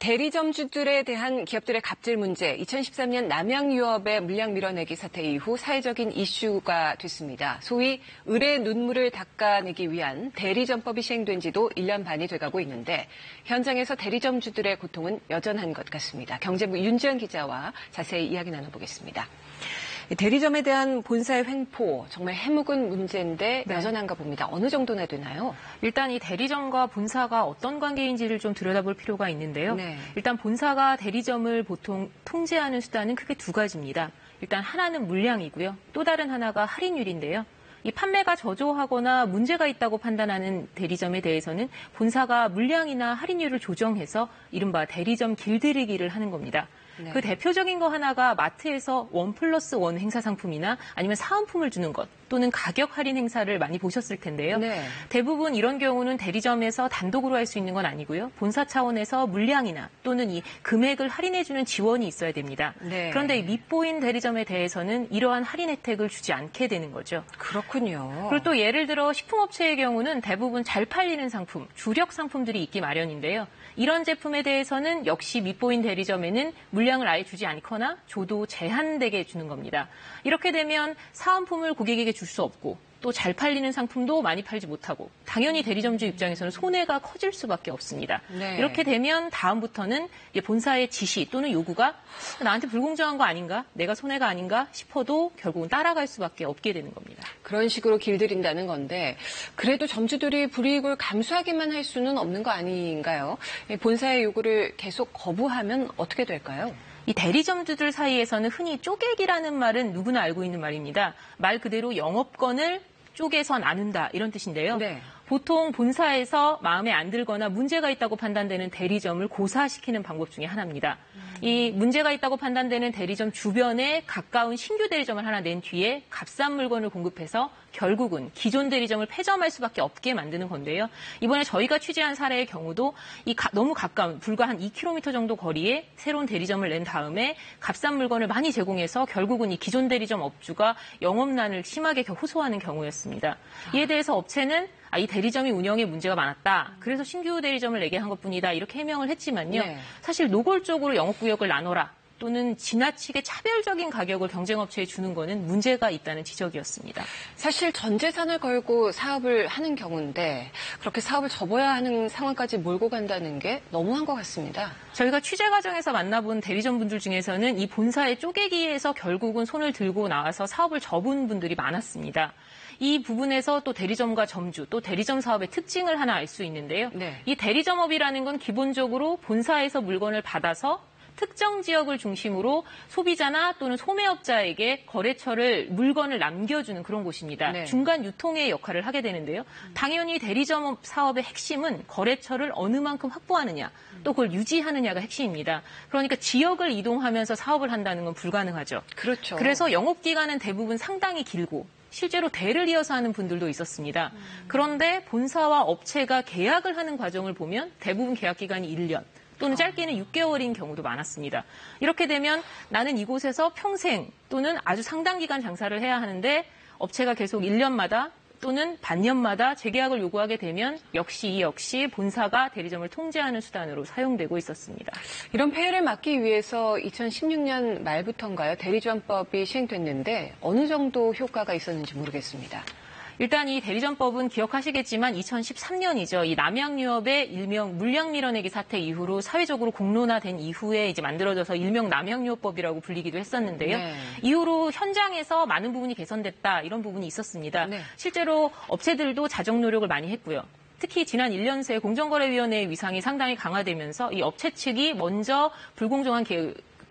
대리점주들에 대한 기업들의 갑질 문제, 2013년 남양유업의 물량 밀어내기 사태 이후 사회적인 이슈가 됐습니다. 소위 을의 눈물을 닦아내기 위한 대리점법이 시행된 지도 1년 반이 돼가고 있는데 현장에서 대리점주들의 고통은 여전한 것 같습니다. 경제부 윤지연 기자와 자세히 이야기 나눠보겠습니다. 대리점에 대한 본사의 횡포, 정말 해묵은 문제인데 여전한가 봅니다. 어느 정도나 되나요? 일단 이 대리점과 본사가 어떤 관계인지를 좀 들여다볼 필요가 있는데요. 일단 본사가 대리점을 보통 통제하는 수단은 크게 두 가지입니다. 일단 하나는 물량이고요. 또 다른 하나가 할인율인데요. 이 판매가 저조하거나 문제가 있다고 판단하는 대리점에 대해서는 본사가 물량이나 할인율을 조정해서 이른바 대리점 길들이기를 하는 겁니다. 그 대표적인 거 하나가 마트에서 1+1 행사 상품이나 아니면 사은품을 주는 것 또는 가격 할인 행사를 많이 보셨을 텐데요. 대부분 이런 경우는 대리점에서 단독으로 할 수 있는 건 아니고요. 본사 차원에서 물량이나 또는 이 금액을 할인해주는 지원이 있어야 됩니다. 그런데 이 밑보인 대리점에 대해서는 이러한 할인 혜택을 주지 않게 되는 거죠. 그렇군요. 그리고 또 예를 들어 식품업체의 경우는 대부분 잘 팔리는 상품, 주력 상품들이 있기 마련인데요. 이런 제품에 대해서는 역시 밑보인 대리점에는 물량을 아예 주지 않거나 줘도 제한되게 주는 겁니다. 이렇게 되면 사은품을 고객에게 줄 수 없고 또 잘 팔리는 상품도 많이 팔지 못하고 당연히 대리점주 입장에서는 손해가 커질 수밖에 없습니다. 이렇게 되면 다음부터는 본사의 지시 또는 요구가 나한테 불공정한 거 아닌가? 내가 손해가 아닌가 싶어도 결국은 따라갈 수밖에 없게 되는 겁니다. 그런 식으로 길들인다는 건데 그래도 점주들이 불이익을 감수하기만 할 수는 없는 거 아닌가요? 본사의 요구를 계속 거부하면 어떻게 될까요? 이 대리점주들 사이에서는 흔히 쪼개기라는 말은 누구나 알고 있는 말입니다. 말 그대로 영업권을 쪼개서 나눈다 이런 뜻인데요. 보통 본사에서 마음에 안 들거나 문제가 있다고 판단되는 대리점을 고사시키는 방법 중에 하나입니다. 이 문제가 있다고 판단되는 대리점 주변에 가까운 신규 대리점을 하나 낸 뒤에 값싼 물건을 공급해서 결국은 기존 대리점을 폐점할 수밖에 없게 만드는 건데요. 이번에 저희가 취재한 사례의 경우도 너무 가까운 불과 한 2km 정도 거리에 새로운 대리점을 낸 다음에 값싼 물건을 많이 제공해서 결국은 이 기존 대리점 업주가 영업난을 심하게 호소하는 경우였습니다. 이에 대해서 업체는 이 대리점이 운영에 문제가 많았다. 그래서 신규 대리점을 내게 한 것뿐이다. 이렇게 해명을 했지만요. 사실 노골적으로 영업구역을 나눠라. 또는 지나치게 차별적인 가격을 경쟁업체에 주는 거는 문제가 있다는 지적이었습니다. 사실 전 재산을 걸고 사업을 하는 경우인데 그렇게 사업을 접어야 하는 상황까지 몰고 간다는 게 너무한 것 같습니다. 저희가 취재 과정에서 만나본 대리점 분들 중에서는 이 본사의 쪼개기에서 결국은 손을 들고 나와서 사업을 접은 분들이 많았습니다. 이 부분에서 또 대리점과 점주, 또 대리점 사업의 특징을 하나 알 수 있는데요. 이 대리점업이라는 건 기본적으로 본사에서 물건을 받아서 특정 지역을 중심으로 소비자나 또는 소매업자에게 거래처를 물건을 남겨주는 그런 곳입니다. 중간 유통의 역할을 하게 되는데요. 당연히 대리점 사업의 핵심은 거래처를 어느 만큼 확보하느냐, 또 그걸 유지하느냐가 핵심입니다. 그러니까 지역을 이동하면서 사업을 한다는 건 불가능하죠. 그렇죠. 그래서 영업기간은 대부분 상당히 길고 실제로 대를 이어서 하는 분들도 있었습니다. 그런데 본사와 업체가 계약을 하는 과정을 보면 대부분 계약 기간이 1년. 또는 짧게는 6개월인 경우도 많았습니다. 이렇게 되면 나는 이곳에서 평생 또는 아주 상당 기간 장사를 해야 하는데 업체가 계속 1년마다 또는 반년마다 재계약을 요구하게 되면 역시 본사가 대리점을 통제하는 수단으로 사용되고 있었습니다. 이런 폐해를 막기 위해서 2016년 말부터인가요? 대리점법이 시행됐는데 어느 정도 효과가 있었는지 모르겠습니다. 일단 이 대리점법은 기억하시겠지만 2013년이죠. 이 남양유업의 일명 물량 밀어내기 사태 이후로 사회적으로 공론화된 이후에 이제 만들어져서 일명 남양유업법이라고 불리기도 했었는데요. 이후로 현장에서 많은 부분이 개선됐다 이런 부분이 있었습니다. 실제로 업체들도 자정 노력을 많이 했고요. 특히 지난 1년 새 공정거래위원회의 위상이 상당히 강화되면서 이 업체 측이 먼저 불공정한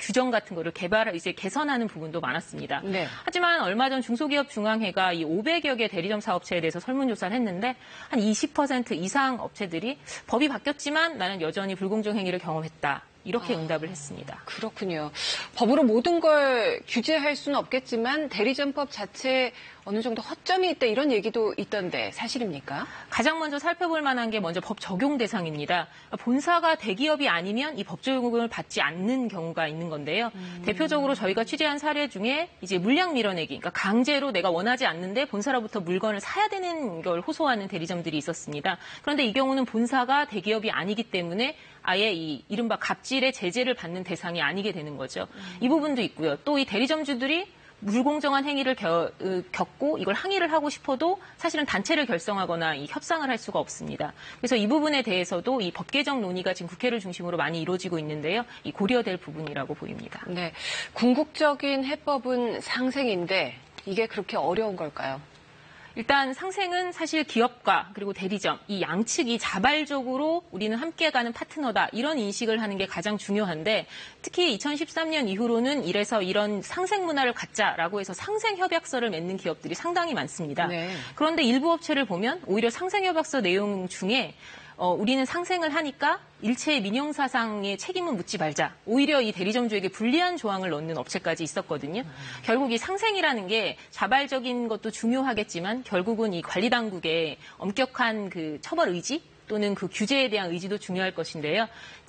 규정 같은 거를 개선하는 부분도 많았습니다. 하지만 얼마 전 중소기업중앙회가 이 500여 개 대리점 사업체에 대해서 설문조사를 했는데 한 20% 이상 업체들이 법이 바뀌었지만 나는 여전히 불공정 행위를 경험했다. 이렇게 응답을 했습니다. 그렇군요. 법으로 모든 걸 규제할 수는 없겠지만 대리점법 자체에 어느 정도 허점이 있다 이런 얘기도 있던데 사실입니까? 가장 먼저 살펴볼 만한 게 먼저 법 적용 대상입니다. 본사가 대기업이 아니면 이 법 적용을 받지 않는 경우가 있는 건데요. 대표적으로 저희가 취재한 사례 중에 이제 물량 밀어내기, 그러니까 강제로 내가 원하지 않는데 본사로부터 물건을 사야 되는 걸 호소하는 대리점들이 있었습니다. 그런데 이 경우는 본사가 대기업이 아니기 때문에 아예 이 이른바 갑질의 제재를 받는 대상이 아니게 되는 거죠. 이 부분도 있고요. 또 이 대리점주들이 불공정한 행위를 겪고 이걸 항의를 하고 싶어도 사실은 단체를 결성하거나 이 협상을 할 수가 없습니다. 그래서 이 부분에 대해서도 이 법 개정 논의가 지금 국회를 중심으로 많이 이루어지고 있는데요. 이 고려될 부분이라고 보입니다. 네, 궁극적인 해법은 상생인데 이게 그렇게 어려운 걸까요? 일단 상생은 사실 기업과 그리고 대리점 이 양측이 자발적으로 우리는 함께 가는 파트너다 이런 인식을 하는 게 가장 중요한데 특히 2013년 이후로는 이래서 이런 상생 문화를 갖자라고 해서 상생 협약서를 맺는 기업들이 상당히 많습니다. 네. 그런데 일부 업체를 보면 오히려 상생 협약서 내용 중에 우리는 상생을 하니까 일체의 민형사상의 책임은 묻지 말자. 오히려 이 대리점주에게 불리한 조항을 넣는 업체까지 있었거든요. 결국 이 상생이라는 게 자발적인 것도 중요하겠지만 결국은 이 관리당국의 엄격한 그 처벌 의지 또는 그 규제에 대한 의지도 중요할 것인데요.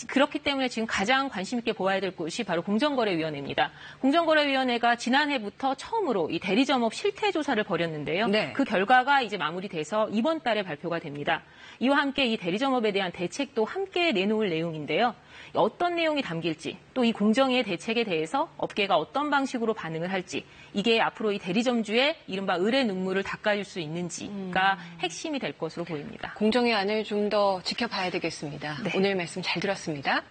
그렇기 때문에 지금 가장 관심 있게 보아야 될 곳이 바로 공정거래위원회입니다. 공정거래위원회가 지난해부터 처음으로 이 대리점업 실태 조사를 벌였는데요. 네. 그 결과가 이제 마무리돼서 이번 달에 발표가 됩니다. 이와 함께 이 대리점업에 대한 대책도 함께 내놓을 내용인데요. 어떤 내용이 담길지 또 이 공정위의 대책에 대해서 업계가 어떤 방식으로 반응을 할지 이게 앞으로 이 대리점주의 이른바 을의 눈물을 닦아줄 수 있는지가 핵심이 될 것으로 보입니다. 공정위 안을 좀 더 지켜봐야 되겠습니다. 네. 오늘 말씀 잘 들었습니다.